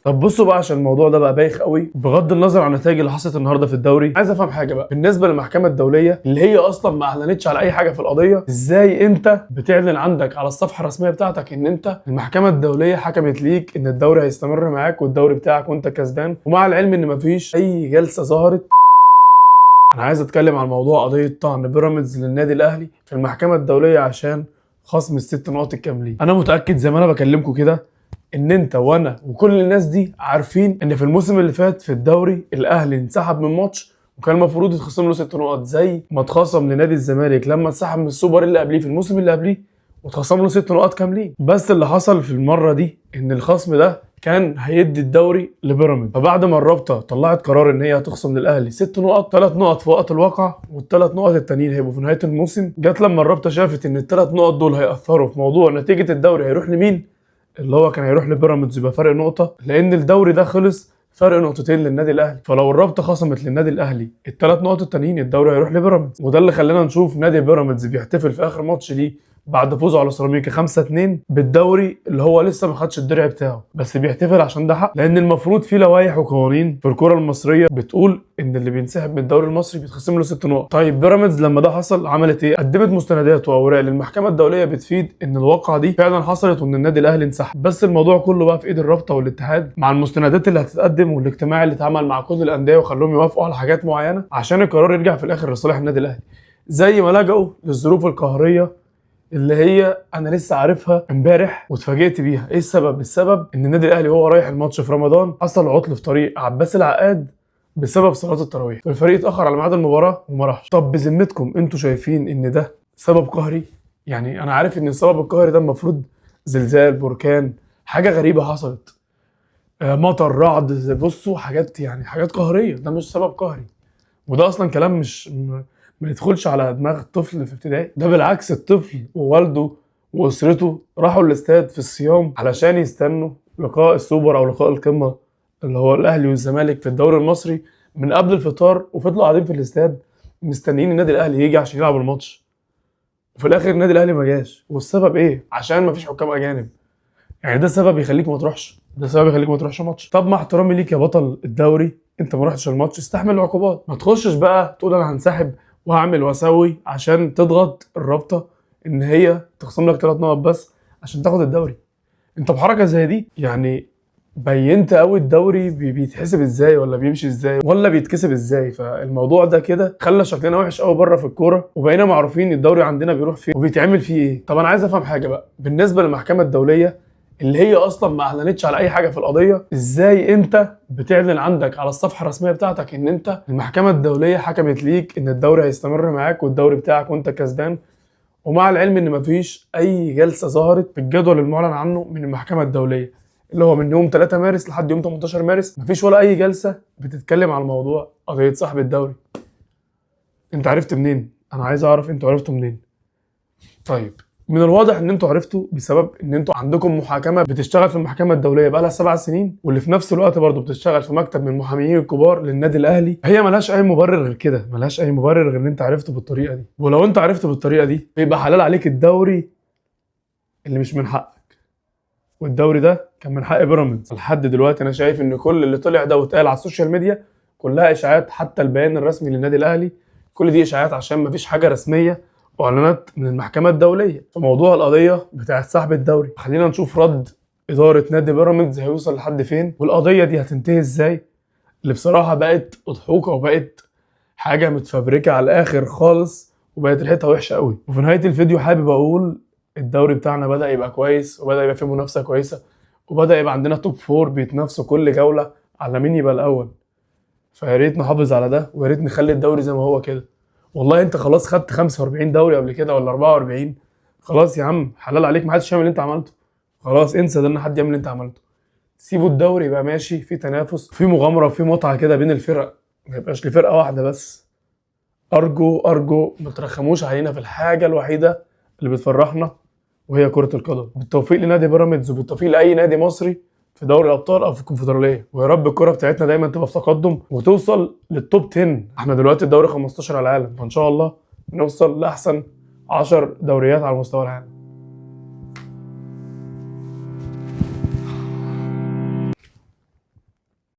طب بصوا بقى، عشان الموضوع ده بقى بايخ قوي بغض النظر عن النتائج اللي حصلت النهارده في الدوري، عايز افهم حاجه بقى بالنسبه للمحكمه الدوليه اللي هي اصلا ما اعلنتش على اي حاجه في القضيه. ازاي انت بتعلن عندك على الصفحه الرسميه بتاعتك ان انت المحكمه الدوليه حكمت ليك ان الدوري هيستمر معاك والدوري بتاعك وانت كسبان، ومع العلم ان مفيش اي جلسه ظهرت؟ انا عايز اتكلم عن موضوع قضيه طعن بيراميدز للنادي الاهلي في المحكمه الدوليه عشان خصم ال6 نقاط الكاملين. انا متاكد زي ما انا بكلمكم كده ان انت وانا وكل الناس دي عارفين ان في الموسم اللي فات في الدوري الاهلي انسحب من ماتش وكان المفروض يتخصم له 6 نقط، زي ما اتخصم لنادي الزمالك لما انسحب من السوبر اللي قبليه في الموسم اللي قبليه واتخصم له 6 نقاط كاملين. بس اللي حصل في المره دي ان الخصم ده كان هيدي الدوري لبيراميدز، فبعد ما الرابطه طلعت قرار ان هي هتخصم للاهلي 6 نقط، 3 نقط في وقت الواقع والثلاث نقط التانيين هيبقوا في نهايه الموسم، جت لما الرابطه شافت ان الثلاث نقط دول هياثروا في موضوع نتيجه الدوري هيروح لمين، اللي هو كان هيروح لبيراميدز يبقى فرق نقطه، لان الدوري ده خلص فرق نقطتين للنادي الاهلي. فلو الرابطه خصمت للنادي الاهلي الثلاث نقط التانيين الدوري هيروح لبيراميدز، وده اللي خلانا نشوف نادي بيراميدز بيحتفل في اخر ماتش ليه بعد فوزه على سيراميكا 5-2 بالدوري اللي هو لسه ما خدش الدرع بتاعه، بس بيحتفل عشان ده حق، لان المفروض في لوائح وقوانين في الكره المصريه بتقول ان اللي بينسحب من الدوري المصري بيتخصم له 6 نقط. طيب بيراميدز لما ده حصل عملت ايه؟ قدمت مستندات واوراق للمحكمه الدوليه بتفيد ان الواقعه دي فعلا حصلت وان النادي الاهلي انسحب، بس الموضوع كله بقى في ايد الرابطه والاتحاد مع المستندات اللي هتتقدم والاجتماع اللي اتعمل مع كل الانديه وخلوهم يوافقوا على حاجات معينه عشان القرار يرجع في الاخر لصالح النادي الاهلي، زي ما لجأوا للظروف القهريه اللي هي انا لسه عارفها امبارح واتفاجئت بيها. ايه السبب؟ السبب ان النادي الاهلي وهو رايح الماتش في رمضان حصل عطل في طريق عباس العقاد بسبب صلاه التراويح، فالفريق اتاخر على ميعاد المباراه وما راحش. طب بذمتكم انتوا شايفين ان ده سبب قهري؟ يعني انا عارف ان السبب القهري ده المفروض زلزال، بركان، حاجه غريبه حصلت، مطر، رعد، بصوا حاجات، يعني حاجات قهريه، ده مش سبب قهري. وده اصلا كلام مش ما يدخلش على دماغ الطفل في ابتدائي، ده بالعكس الطفل ووالده واسرته راحوا الاستاد في الصيام علشان يستنوا لقاء السوبر او لقاء القمه اللي هو الاهلي والزمالك في الدوري المصري من قبل الفطار، وفضلوا قاعدين في الاستاد مستنيين النادي الاهلي يجي عشان يلعب الماتش، وفي الاخر النادي الاهلي ما جاش. والسبب ايه؟ عشان ما فيش حكام اجانب. يعني ده سبب يخليك ما تروحش؟ ده سبب يخليك ما تروحش ماتش؟ طب مع احترامي ليك يا بطل الدوري، انت ما رحتش الماتش استحمل العقوبات، ما تخشش بقى تقول انا هنسحب وهعمل واسوي عشان تضغط الرابطه ان هي تخصم لك 3 نقط بس عشان تاخد الدوري. انت بحركه زي دي يعني بينت قوي الدوري بيتحسب ازاي ولا بيمشي ازاي ولا بيتكسب ازاي. فالموضوع ده كده خلى شكلنا وحش قوي بره في الكوره، وبقينا معروفين الدوري عندنا بيروح فين وبيتعمل فيه ايه. طب انا عايز افهم حاجه بقى بالنسبه للمحكمه الدوليه اللي هي اصلا ما اعلنتش على اي حاجه في القضيه. ازاي انت بتعلن عندك على الصفحه الرسميه بتاعتك ان انت المحكمه الدوليه حكمت ليك ان الدوري هيستمر معاك والدوري بتاعك وانت كسبان، ومع العلم ان مفيش اي جلسه ظهرت في الجدول المعلن عنه من المحكمه الدوليه اللي هو من يوم 3 مارس لحد يوم 18 مارس، مفيش ولا اي جلسه بتتكلم على الموضوع قضيه صاحب الدوري؟ انت عرفت منين؟ انا عايز اعرف انتوا عرفتوا منين. طيب من الواضح ان انتوا عرفتوا بسبب ان انتوا عندكم محاكمه بتشتغل في المحكمه الدوليه بقالها 7 سنين، واللي في نفس الوقت برضه بتشتغل في مكتب من المحاميين الكبار للنادي الاهلي. هي ملهاش اي مبرر غير كده، ملهاش اي مبرر غير ان انت عرفته بالطريقه دي. ولو انت عرفته بالطريقه دي بيبقى حلال عليك الدوري اللي مش من حقك، والدوري ده كان من حق بيراميدز. لحد دلوقتي انا شايف ان كل اللي طلع ده واتقال على السوشيال ميديا كلها اشاعات، حتى البيان الرسمي للنادي الاهلي كل دي اشاعات عشان مفيش حاجه رسميه واعلانات من المحكمه الدوليه في موضوع القضيه بتاعه سحب الدوري. خلينا نشوف رد اداره نادي بيراميدز هيوصل لحد فين والقضيه دي هتنتهي ازاي، اللي بصراحه بقت اضحوكه وبقت حاجه متفبركه على الاخر خالص وبقت ريحتها وحشه قوي. وفي نهايه الفيديو حابب اقول الدوري بتاعنا بدأ يبقى كويس وبدأ يبقى فيه منافسة كويسة وبدأ يبقى عندنا توب 4 بيتنافسوا كل جولة على مين يبقى الأول، فيا ريت نحافظ على ده ويا ريت نخلي الدوري زي ما هو كده. والله انت خلاص خدت 45 دوري قبل كده ولا 44، خلاص يا عم حلال عليك، ما حدش يعمل اللي انت عملته، خلاص انسى ده ان حد يعمل اللي انت عملته. سيبوا الدوري يبقى ماشي في تنافس في مغامرة وفي متعة كده بين الفرق، ما يبقاش لفرقة واحدة بس. أرجو ما ترخموش علينا في الحاجة الوحيدة اللي بتفرحنا وهي كرة القدم. بالتوفيق لنادي بيراميدز وبالتوفيق لأي نادي مصري في دوري الأبطال أو في الكونفدرالية، ويا رب الكرة بتاعتنا دايما تبقى في تقدم وتوصل للتوب 10. احنا دلوقتي الدوري 15 على العالم، فإن شاء الله نوصل لأحسن 10 دوريات على مستوى العالم.